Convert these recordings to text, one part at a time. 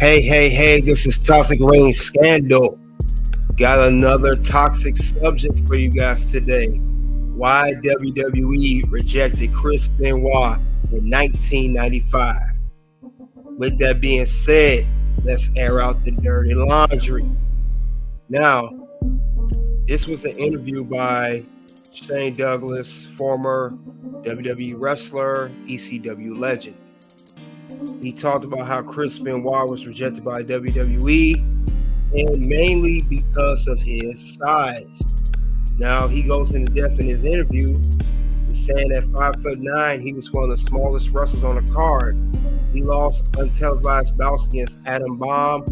Hey, this is Toxic Rain Scandal. Got another toxic subject for you guys today. Why WWE rejected Chris Benoit in 1995. With that being said, let's air out the dirty laundry. Now, this was an interview by Shane Douglas, former WWE wrestler, ECW legend. He talked about how Chris Benoit was rejected by WWE, and mainly because of his size. Now, he goes into depth in his interview, saying at 5'9", he was one of the smallest wrestlers on the card. He lost untelevised bouts against Adam Bomb,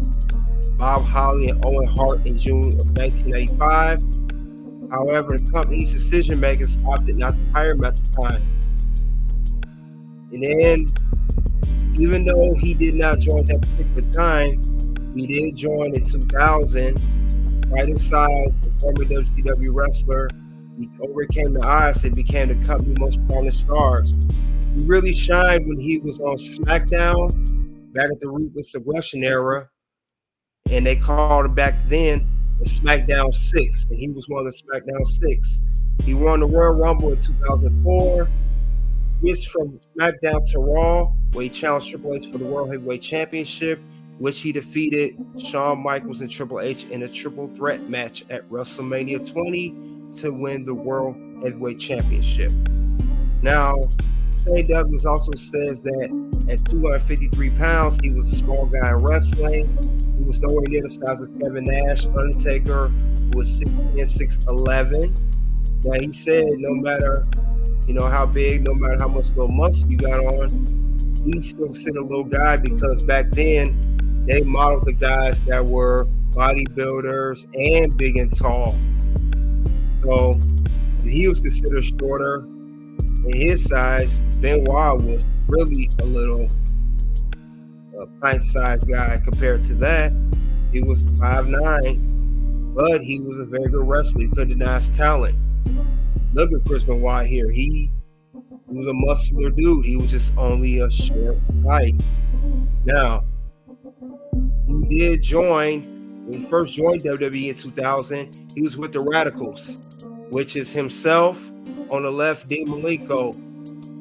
Bob Holly, and Owen Hart in June of 1985. However, the company's decision makers opted not to hire him at the time. And then, even though he did not join at that particular time, he did join in 2000. Right inside the former WCW wrestler, he overcame the odds and became the company's most prominent stars. He really shined when he was on SmackDown back at the Ruthless Aggression era, and they called it back then the SmackDown 6, and he was one of the SmackDown 6. He won the Royal Rumble in 2004, switched from SmackDown to Raw, where he challenged Triple H for the World Heavyweight Championship, which he defeated Shawn Michaels and Triple H in a triple threat match at WrestleMania 20 to win the World Heavyweight Championship. Now, Shane Douglas also says that at 253 pounds, he was a small guy in wrestling. He was nowhere near the size of Kevin Nash, Undertaker, who was 6'11". Now, he said no matter how big, no matter how much little muscle you got on, he still considered a little guy, because back then they modeled the guys that were bodybuilders and big and tall. So he was considered shorter in his size. Benoit was really a little pint-sized guy compared to that. He was 5'9", but he was a very good wrestler. You couldn't deny his talent. Look at Chris Benoit here. He was a muscular dude. He was just only a short height. Now, he did join, when he first joined WWE in 2000, he was with the Radicals, which is himself on the left, Dean Malenko,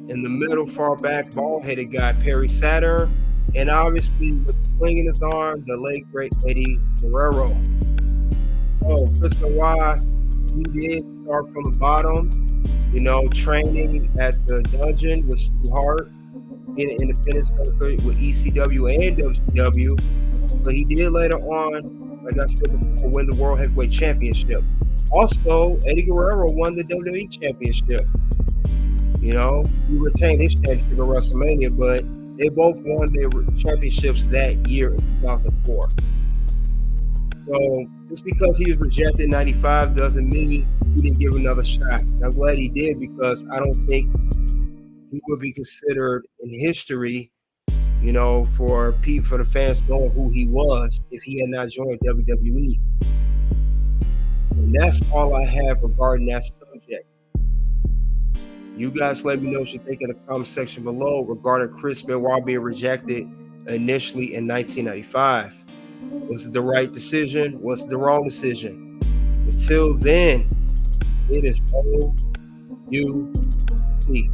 in the middle, far back, bald-headed guy, Perry Saturn, and obviously with the sling in his arm, the late great Eddie Guerrero. So Chris Benoit, he did start from the bottom, training at the dungeon with Stu Hart in an independent circuit with ECW and WCW. But he did later on, like I said before, win the World Heavyweight Championship. Also, Eddie Guerrero won the WWE Championship. He retained his championship at WrestleMania, but they both won their championships that year in 2004. So just because he was rejected in 95 doesn't mean he didn't give another shot. I'm glad he did, because I don't think he would be considered in history, for the fans knowing who he was if he had not joined WWE. And that's all I have regarding that subject. You guys let me know what you think in the comment section below regarding Chris Benoit being rejected initially in 1995. Was it the right decision? Was it the wrong decision? Until then, it is OUT.